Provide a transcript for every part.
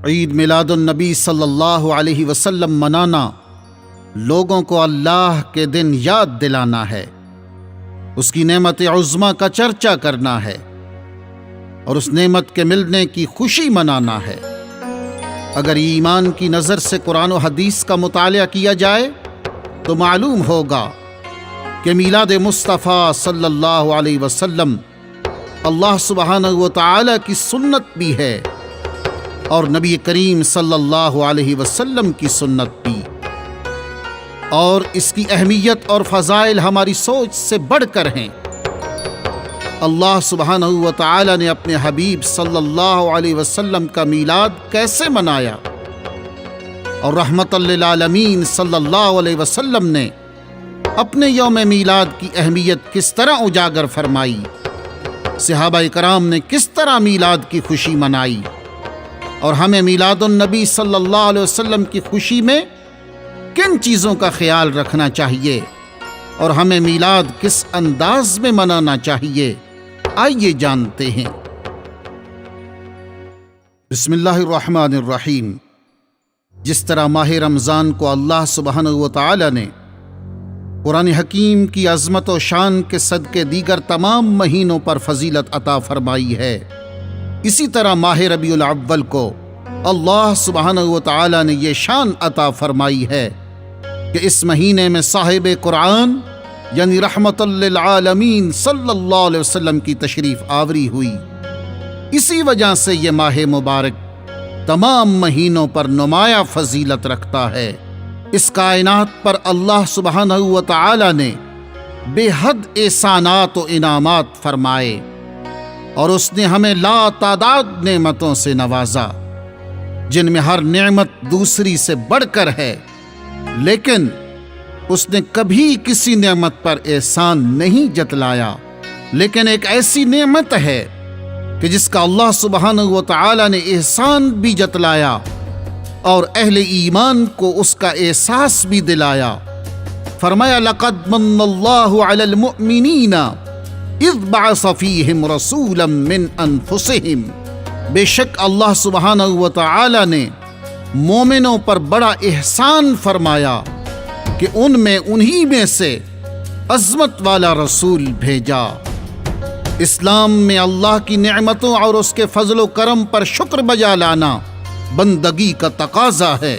عید میلاد النبی صلی اللہ علیہ وسلم منانا لوگوں کو اللہ کے دن یاد دلانا ہے، اس کی نعمت عظمیٰ کا چرچا کرنا ہے اور اس نعمت کے ملنے کی خوشی منانا ہے۔ اگر ایمان کی نظر سے قرآن و حدیث کا مطالعہ کیا جائے تو معلوم ہوگا کہ میلاد مصطفیٰ صلی اللہ علیہ وسلم اللہ سبحانہ و تعالی کی سنت بھی ہے اور نبی کریم صلی اللہ علیہ وسلم کی سنت بھی، اور اس کی اہمیت اور فضائل ہماری سوچ سے بڑھ کر ہیں۔ اللہ سبحانہ و تعالی نے اپنے حبیب صلی اللہ علیہ وسلم کا میلاد کیسے منایا اور رحمت للعالمین صلی اللہ علیہ وسلم نے اپنے یوم میلاد کی اہمیت کس طرح اجاگر فرمائی، صحابہ کرام نے کس طرح میلاد کی خوشی منائی، اور ہمیں میلاد النبی صلی اللہ علیہ وسلم کی خوشی میں کن چیزوں کا خیال رکھنا چاہیے اور ہمیں میلاد کس انداز میں منانا چاہیے، آئیے جانتے ہیں۔ بسم اللہ الرحمن الرحیم۔ جس طرح ماہ رمضان کو اللہ سبحانہ و تعالی نے قرآن حکیم کی عظمت و شان کے صدقے دیگر تمام مہینوں پر فضیلت عطا فرمائی ہے، اسی طرح ماہ ربیع الاول کو اللہ سبحانہ و تعالی نے یہ شان عطا فرمائی ہے کہ اس مہینے میں صاحب قرآن یعنی رحمت للعالمین صلی اللہ علیہ وسلم کی تشریف آوری ہوئی۔ اسی وجہ سے یہ ماہ مبارک تمام مہینوں پر نمایاں فضیلت رکھتا ہے۔ اس کائنات پر اللہ سبحانہ و تعالی نے بے حد احسانات و انعامات فرمائے اور اس نے ہمیں لا تعداد نعمتوں سے نوازا، جن میں ہر نعمت دوسری سے بڑھ کر ہے، لیکن اس نے کبھی کسی نعمت پر احسان نہیں جتلایا۔ لیکن ایک ایسی نعمت ہے کہ جس کا اللہ سبحانہ و تعالی نے احسان بھی جتلایا اور اہل ایمان کو اس کا احساس بھی دلایا۔ فرمایا لقد من اللہ علی المؤمنین اذ بعث فیہم رسولا من انفسہم، بے شک اللہ سبحانہ و تعالی نے مومنوں پر بڑا احسان فرمایا کہ ان میں انہی میں سے عظمت والا رسول بھیجا۔ اسلام میں اللہ کی نعمتوں اور اس کے فضل و کرم پر شکر بجا لانا بندگی کا تقاضا ہے،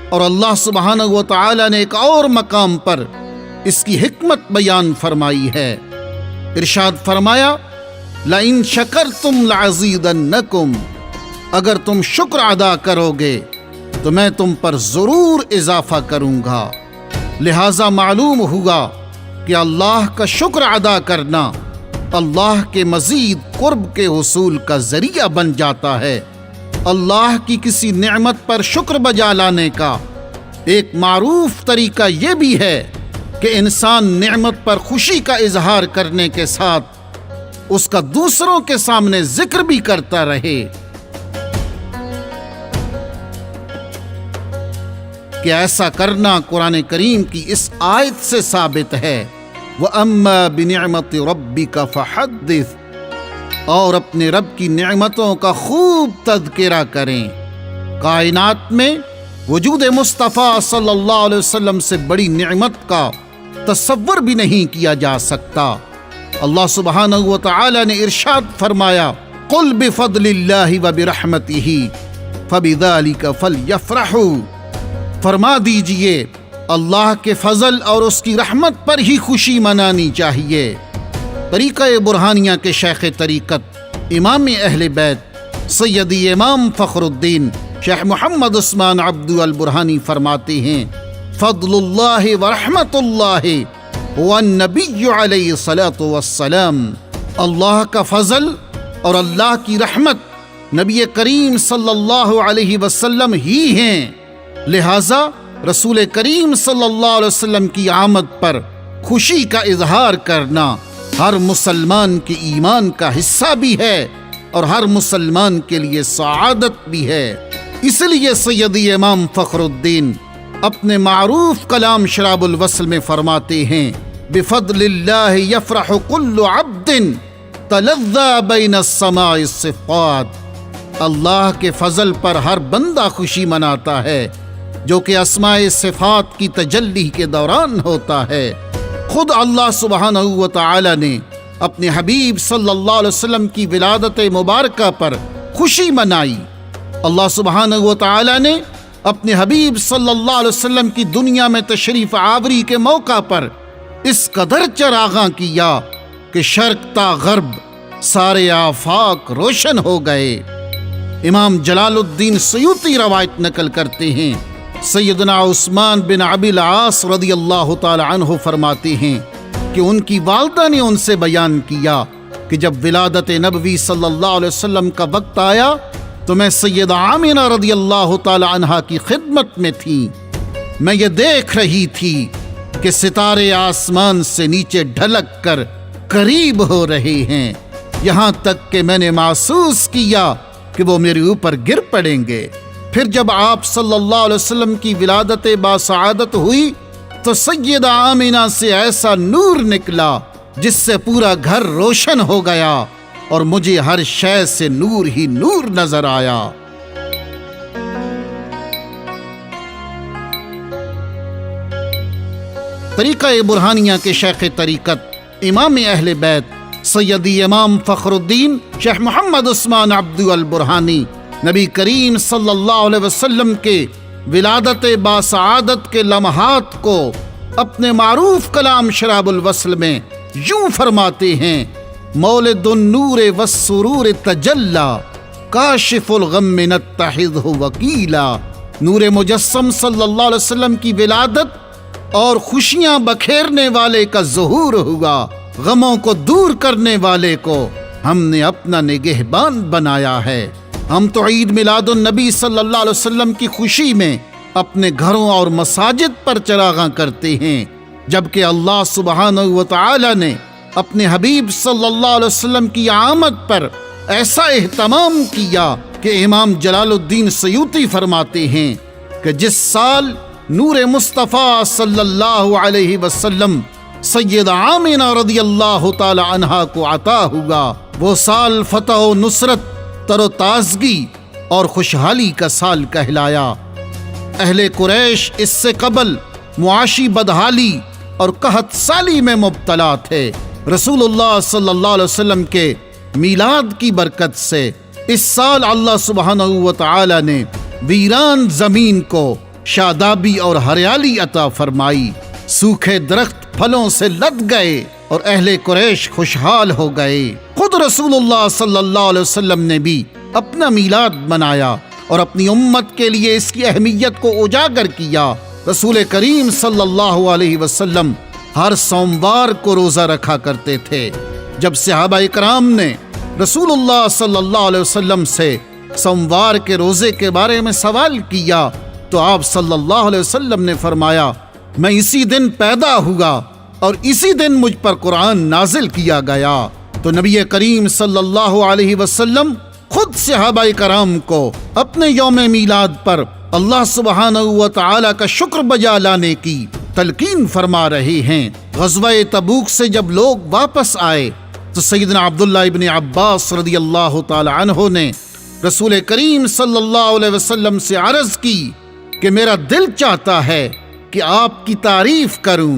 اور اللہ سبحانہ و تعالی نے ایک اور مقام پر اس کی حکمت بیان فرمائی ہے۔ ارشاد فرمایا لَإِن شَكَرْتُمْ لَعَزِيدَنَّكُمْ، اگر تم شکر ادا کرو گے تو میں تم پر ضرور اضافہ کروں گا۔ لہذا معلوم ہوا کہ اللہ کا شکر ادا کرنا اللہ کے مزید قرب کے حصول کا ذریعہ بن جاتا ہے۔ اللہ کی کسی نعمت پر شکر بجا لانے کا ایک معروف طریقہ یہ بھی ہے کہ انسان نعمت پر خوشی کا اظہار کرنے کے ساتھ اس کا دوسروں کے سامنے ذکر بھی کرتا رہے کہ ایسا کرنا قرآن کریم کی اس آیت سے ثابت ہے، وَأَمَّا بِنِعْمَةِ رَبِّكَ فَحَدِّثْ، اور اپنے رب کی نعمتوں کا خوب تذکرہ کریں۔ کائنات میں وجود مصطفیٰ صلی اللہ علیہ وسلم سے بڑی نعمت کا تصور بھی نہیں کیا جا سکتا۔ اللہ سبحانہ و تعالی نے ارشاد فرمایا قُلْ بِفَضْلِ اللَّهِ وَبِرَحْمَتِهِ فَبِذَلِكَ فَلْيَفْرَحُوا، فرما دیجئے اللہ کے فضل اور اس کی رحمت پر ہی خوشی منانی چاہیے۔ طریقہ برہانیہ کے شیخ طریقت امام اہل بیت سیدی امام فخر الدین شیخ محمد عثمان عبدو البرہانی فرماتے ہیں فضل اللہ ورحمت اللہ والنبی علیہ الصلاۃ والسلام، اللہ کا فضل اور اللہ کی رحمت نبی کریم صلی اللہ علیہ وسلم ہی ہیں، لہذا رسول کریم صلی اللہ علیہ وسلم کی آمد پر خوشی کا اظہار کرنا ہر مسلمان کے ایمان کا حصہ بھی ہے اور ہر مسلمان کے لیے سعادت بھی ہے۔ اس لیے سیدی امام فخر الدین اپنے معروف کلام شراب الوصل میں فرماتے ہیں بفضل اللہ یفرح کل عبد تلذى بین السماء الصفات، اللہ کے فضل پر ہر بندہ خوشی مناتا ہے جو کہ اسماء صفات کی تجلی کے دوران ہوتا ہے۔ خود اللہ سبحانہ و تعالی نے اپنے حبیب صلی اللہ علیہ وسلم کی ولادت مبارکہ پر خوشی منائی۔ اللہ سبحانہ و تعالی نے اپنے حبیب صلی اللہ علیہ وسلم کی دنیا میں تشریف آوری کے موقع پر اس قدر چراغاں کیا کہ شرق تا غرب سارے آفاق روشن ہو گئے۔ امام جلال الدین سیوطی روایت نقل کرتے ہیں، سیدنا عثمان بن ابی العاص رضی اللہ تعالی عنہ فرماتے ہیں کہ ان کی والدہ نے ان سے بیان کیا کہ جب ولادت نبوی صلی اللہ علیہ وسلم کا وقت آیا تو میں سیدہ آمنہ رضی اللہ تعالی عنہا کی خدمت میں تھی۔ میں یہ دیکھ رہی تھی کہ ستارے آسمان سے نیچے ڈھلک کر قریب ہو رہے ہیں، یہاں تک کہ میں نے محسوس کیا کہ وہ میرے اوپر گر پڑیں گے۔ پھر جب آپ صلی اللہ علیہ وسلم کی ولادت باسعادت ہوئی تو سیدہ آمنہ سے ایسا نور نکلا جس سے پورا گھر روشن ہو گیا اور مجھے ہر شے سے نور ہی نور نظر آیا۔ طریقہ برہانیہ کے شیخ طریقت امام اہل بیت سیدی امام فخر الدین شیخ محمد عثمان عبدو البرہانی نبی کریم صلی اللہ علیہ وسلم کے ولادت باسعادت کے لمحات کو اپنے معروف کلام شراب الوصل میں یوں فرماتے ہیں: مولد النور والسرور تجلی کاشف الغم نتخذہ وکیلا۔ نور مجسم صلی اللہ علیہ وسلم کی ولادت اور خوشیاں بکھیرنے والے کا ظہور ہوا، غموں کو دور کرنے والے کو ہم نے اپنا نگہبان بنایا ہے۔ ہم تو عید میلاد النبی صلی اللہ علیہ وسلم کی خوشی میں اپنے گھروں اور مساجد پر چراغاں کرتے ہیں، جبکہ اللہ سبحانہ و تعالی نے اپنے حبیب صلی اللہ علیہ وسلم کی آمد پر ایسا اہتمام کیا کہ امام جلال الدین سیوطی فرماتے ہیں کہ جس سال نور مصطفیٰ صلی اللہ علیہ وسلم سیدہ آمنہ رضی اللہ تعالی عنہا کو عطا ہوا، وہ سال فتح و نصرت، تر و تازگی اور خوشحالی کا سال کہلایا۔ اہل قریش اس سے قبل معاشی بدحالی اور قحط سالی میں مبتلا تھے۔ رسول اللہ صلی اللہ علیہ وسلم کے میلاد کی برکت سے اس سال اللہ سبحانہ و تعالی نے ویران زمین کو شادابی اور ہریالی عطا فرمائی، سوکھے درخت پھلوں سے لد گئے اور اہل قریش خوشحال ہو گئے۔ خود رسول اللہ صلی اللہ علیہ وسلم نے بھی اپنا میلاد منایا اور اپنی امت کے لیے اس کی اہمیت کو اجاگر کیا۔ رسول کریم صلی اللہ علیہ وسلم ہر سوموار کو روزہ رکھا کرتے تھے۔ جب صحابہ کرام نے رسول اللہ صلی اللہ علیہ وسلم سے سوموار کے روزے کے بارے میں سوال کیا تو آپ صلی اللہ علیہ وسلم نے فرمایا: میں اسی دن پیدا ہوا اور اسی دن مجھ پر قرآن نازل کیا گیا۔ تو نبی کریم صلی اللہ علیہ وسلم خود صحابہ کرام کو اپنے یوم میلاد پر اللہ سبحانہ و تعالی کا شکر بجا لانے کی تلقین فرما رہے ہیں۔ غزوہ تبوک سے جب لوگ واپس آئے تو سیدنا عبداللہ ابن عباس رضی اللہ تعالی عنہ نے رسول کریم صلی اللہ علیہ وسلم سے عرض کی کہ میرا دل چاہتا ہے کہ آپ کی تعریف کروں۔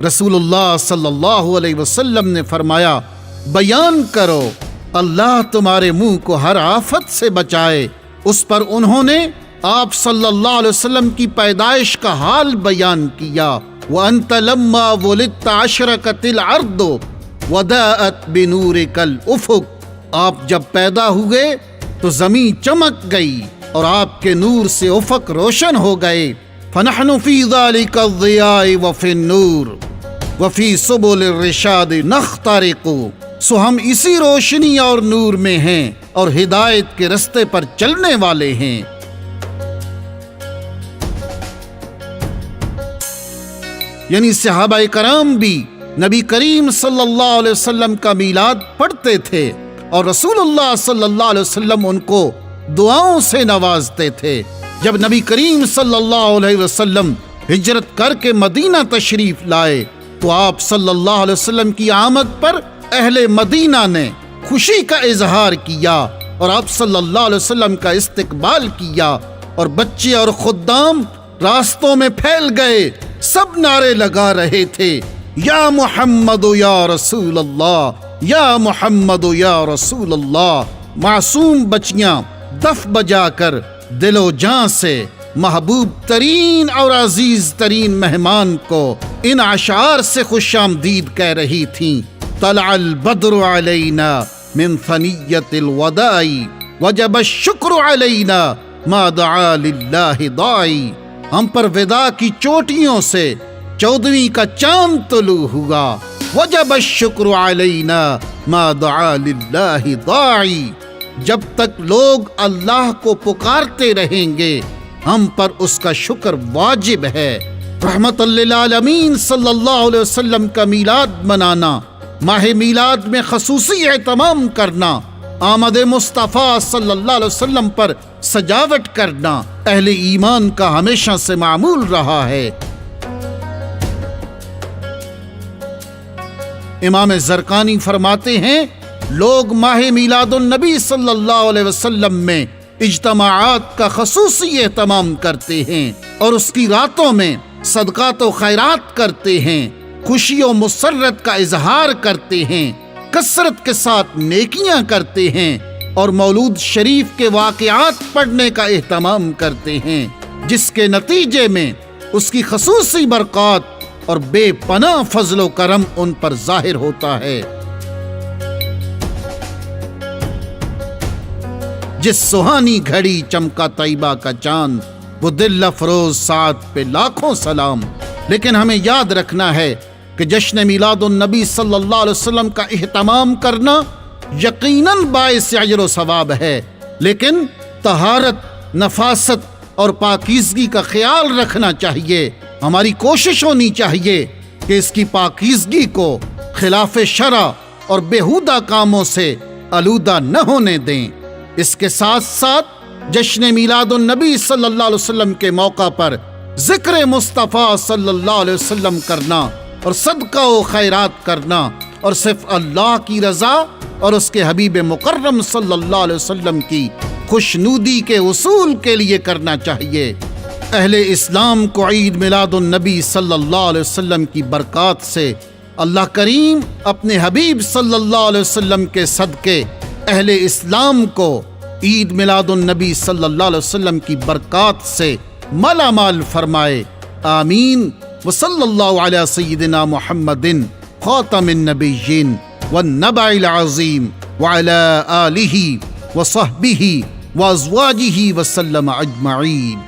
رسول اللہ صلی اللہ علیہ وسلم نے فرمایا: بیان کرو، اللہ تمہارے منہ کو ہر آفت سے بچائے۔ اس پر انہوں نے آپ صلی اللہ علیہ وسلم کی پیدائش کا حال بیان کیا۔ وَأَنْتَ لَمَّا وُلِدْتَ أَشْرَقَتِ الْأَرْضُ وَضَاءَتْ بِنُورِكَ الْأُفُقُ۔ آپ جب پیدا ہوئے تو زمین چمک گئی اور آپ کے نور سے افق روشن ہو گئے۔ فَنَحْنُ فِي ذَلِكَ الضِّيَاءِ وَفِي النُّورِ وَفِي سُبُلِ الرِّشَادِ نَخْتَرِقُ۔ سو ہم اسی روشنی اور نور میں ہیں اور ہدایت کے رستے پر چلنے والے ہیں۔ یعنی صحابہ کرام بھی نبی کریم صلی اللہ علیہ وسلم کا میلاد پڑھتے تھے اور رسول اللہ صلی اللہ علیہ وسلم ان کو دعاؤں سے نوازتے تھے۔ جب نبی کریم صلی اللہ علیہ وسلم ہجرت کر کے مدینہ تشریف لائے تو آپ صلی اللہ علیہ وسلم کی آمد پر اہل مدینہ نے خوشی کا اظہار کیا اور آپ صلی اللہ علیہ وسلم کا استقبال کیا، اور بچے اور خدام راستوں میں پھیل گئے، سب نعرے لگا رہے تھے، یا محمد یا رسول اللہ، یا محمد یا رسول اللہ۔ معصوم بچیاں دف بجا کر دل و جان سے محبوب ترین اور عزیز ترین مہمان کو ان اشعار سے خوش آمدید کہہ رہی تھیں۔ طلع البدر علینا من ثنیۃ الوداع وجب الشکر علینا ما دعا للہ داعی۔ ہم پر وداع کی چوٹیوں سے 14ویں کا چاند طلوع ہوا، وجب الشکر علینا ما دعا للہ داعی۔ جب تک لوگ اللہ کو پکارتے رہیں گے ہم پر اس کا شکر واجب ہے۔ رحمت للعالمین صلی اللہ علیہ وسلم کا میلاد منانا، ماہ میلاد میں خصوصی اہتمام کرنا، آمد مصطفیٰ صلی اللہ علیہ وسلم پر سجاوٹ کرنا اہل ایمان کا ہمیشہ سے معمول رہا ہے۔ امام زرقانی فرماتے ہیں، لوگ ماہ میلاد النبی صلی اللہ علیہ وسلم میں اجتماعات کا خصوصی اہتمام کرتے ہیں اور اس کی راتوں میں صدقات و خیرات کرتے ہیں، خوشی و مسرت کا اظہار کرتے ہیں، کثرت کے ساتھ نیکیاں کرتے ہیں اور مولود شریف کے واقعات پڑھنے کا اہتمام کرتے ہیں، جس کے نتیجے میں اس کی خصوصی برکات اور بے پناہ فضل و کرم ان پر ظاہر ہوتا ہے۔ جس سہانی گھڑی چمکا طیبہ کا چاند، وہ دل افروز سعد پہ لاکھوں سلام۔ لیکن ہمیں یاد رکھنا ہے کہ جشن میلاد النبی صلی اللہ علیہ وسلم کا اہتمام کرنا یقیناً باعث اجر و ثواب ہے، لیکن طہارت، نفاست اور پاکیزگی کا خیال رکھنا چاہیے۔ ہماری کوشش ہونی چاہیے کہ اس کی پاکیزگی کو خلاف شرع اور بیہودہ کاموں سے آلودہ نہ ہونے دیں۔ اس کے ساتھ ساتھ جشن میلاد النبی صلی اللہ علیہ وسلم کے موقع پر ذکر مصطفیٰ صلی اللہ علیہ وسلم کرنا اور صدقہ و خیرات کرنا اور صرف اللہ کی رضا اور اس کے حبیب مکرم صلی اللہ علیہ وسلم کی خوشنودی کے حصول کے لیے کرنا چاہیے۔ اہل اسلام کو عید میلاد النبی صلی اللہ علیہ وسلم کی برکات سے اللہ کریم اپنے حبیب صلی اللہ علیہ وسلم کے صدقے اہل اسلام کو عید میلاد النبی صلی اللہ علیہ وسلم کی برکات سے مالا مال فرمائے، آمین۔ وصلی اللہ علی سیدنا محمد خاتم النبیین والنبع العظیم وعلی آلہ وصحبہ وازواجہ وسلم اجمعین۔